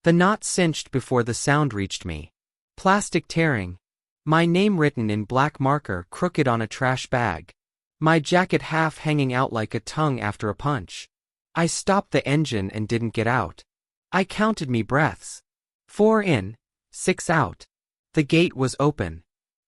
The knot cinched before the sound reached me. Plastic tearing. My name written in black marker crooked on a trash bag. My jacket half hanging out like a tongue after a punch. I stopped the engine and didn't get out. I counted me breaths. 4 in, 6 out. The gate was open.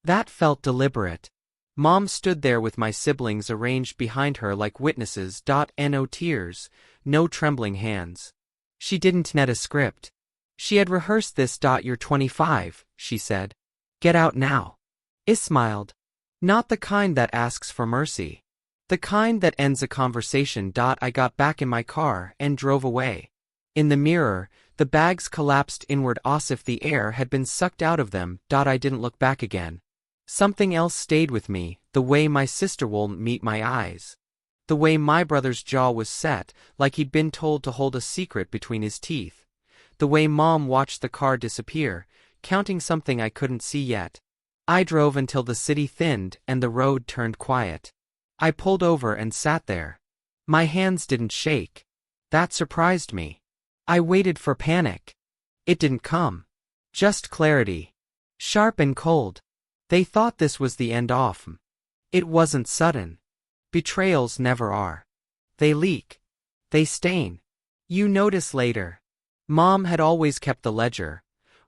That felt deliberate. Mom stood there with my siblings arranged behind her like witnesses. No tears, no trembling hands. She didn't net a script. She had rehearsed this. You're 25, she said. Get out now. I smiled. Not the kind that asks for mercy. The kind that ends a conversation. I got back in my car and drove away. In the mirror, the bags collapsed inward as if the air had been sucked out of them. I didn't look back again. Something else stayed with me, the way my sister wouldn't meet my eyes. The way my brother's jaw was set, like he'd been told to hold a secret between his teeth. The way Mom watched the car disappear, counting something I couldn't see yet. I drove until the city thinned and the road turned quiet. I pulled over and sat there. My hands didn't shake. That surprised me. I waited for panic. It didn't come. Just clarity. Sharp and cold. They thought this was the end off. It wasn't sudden. Betrayals never are. They leak. They stain. You notice later. Mom had always kept the ledger.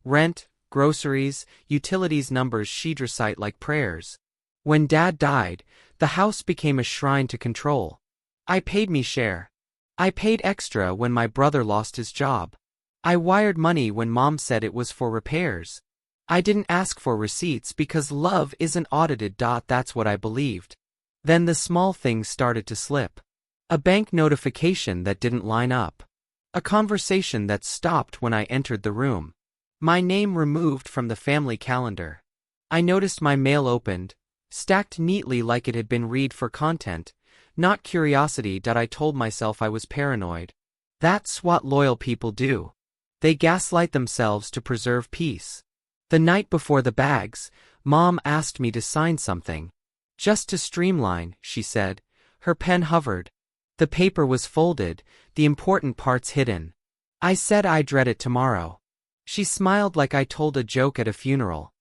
Rent, groceries, utilities numbers she'd recite like prayers. When Dad died, the house became a shrine to control. I paid me share. I paid extra when my brother lost his job. I wired money when Mom said it was for repairs. I didn't ask for receipts because love isn't audited. That's what I believed. Then the small things started to slip. A bank notification that didn't line up. A conversation that stopped when I entered the room. My name removed from the family calendar. I noticed my mail opened, stacked neatly like it had been read for content, not curiosity. I told myself I was paranoid. That's what loyal people do. They gaslight themselves to preserve peace. The night before the bags, Mom asked me to sign something. Just to streamline, she said. Her pen hovered. The paper was folded, the important parts hidden. I said I'd read it tomorrow. She smiled like I told a joke at a funeral.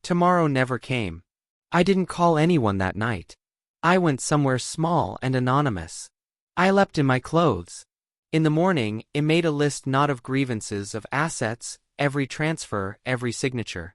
Tomorrow never came. I didn't call anyone that night. I went somewhere small and anonymous. I leapt in my clothes. In the morning, I made a list not of grievances, of assets, every transfer, every signature.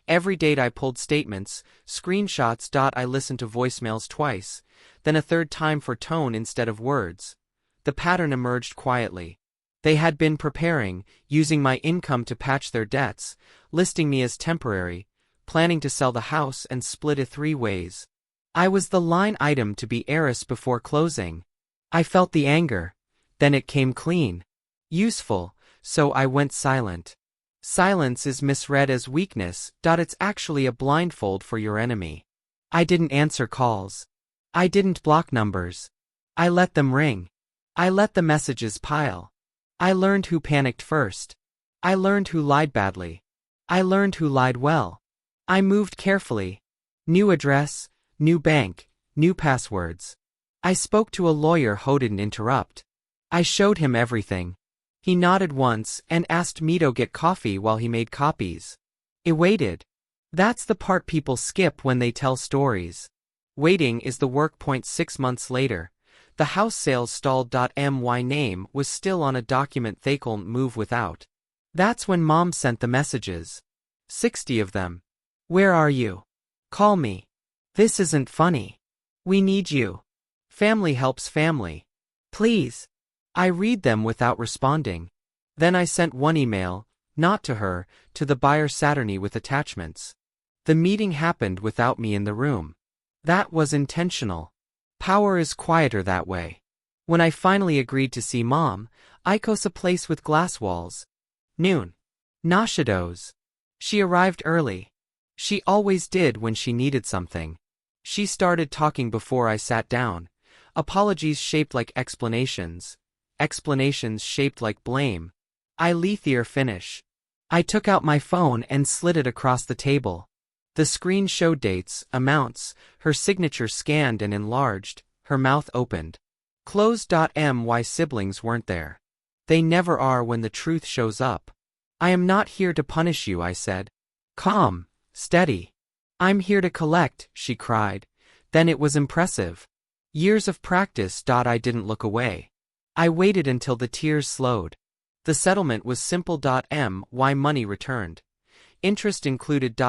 Every date I pulled statements, screenshots. I listened to voicemails twice, then a third time for tone instead of words. The pattern emerged quietly. They had been preparing, using my income to patch their debts, listing me as temporary, planning to sell the house and split it 3 ways. I was the line item to be heiress before closing. I felt the anger. Then it came clean. Useful, so I went silent. Silence is misread as weakness. It's actually a blindfold for your enemy. I didn't answer calls. I didn't block numbers. I let them ring. I let the messages pile. I learned who panicked first. I learned who lied badly. I learned who lied well. I moved carefully. New address, new bank, new passwords. I spoke to a lawyer who didn't interrupt. I showed him everything. He nodded once and asked me to get coffee while he made copies. I waited. That's the part people skip when they tell stories. Waiting is the work. 6 months later, the house sales stalled. My name was still on a document they couldn't move without. That's when Mom sent the messages. 60 of them. Where are you? Call me. This isn't funny. We need you. Family helps family. Please. I read them without responding. Then I sent one email, not to her, to the buyer Saturny with attachments. The meeting happened without me in the room. That was intentional. Power is quieter that way. When I finally agreed to see Mom, I chose a place with glass walls. Noon. No shadows. She arrived early. She always did when she needed something. She started talking before I sat down. Apologies shaped like explanations. Explanations shaped like blame. I lethier finish. I took out my phone and slid it across the table. The screen showed dates, amounts, her signature scanned and enlarged, her mouth opened. Closed. My siblings weren't there. They never are when the truth shows up. I am not here to punish you, I said. Calm, steady. I'm here to collect, she cried. Then it was impressive. Years of practice. I didn't look away. I waited until the tears slowed. The settlement was simple. My money returned. Interest included.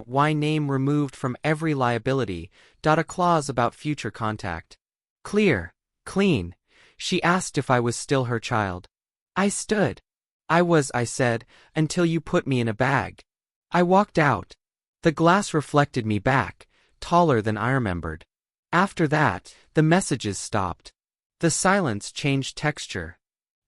My name removed from every liability. A clause about future contact. Clear, clean. She asked if I was still her child. I stood. I was, I said, until you put me in a bag. I walked out. The glass reflected me back, taller than I remembered. After that, the messages stopped. The silence changed texture.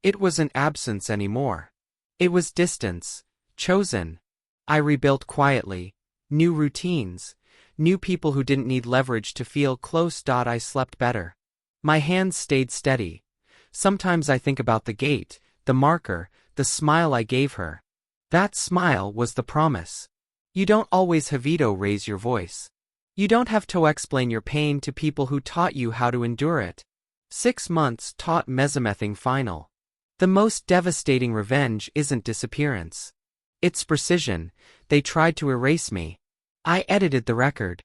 It wasn't absence anymore. It was distance, chosen. I rebuilt quietly. New routines. New people who didn't need leverage to feel close. I slept better. My hands stayed steady. Sometimes I think about the gate, the marker, the smile I gave her. That smile was the promise. You don't always have to raise your voice. You don't have to explain your pain to people who taught you how to endure it. 6 months taught mesomething final. The most devastating revenge isn't disappearance. It's precision. They tried to erase me. I edited the record.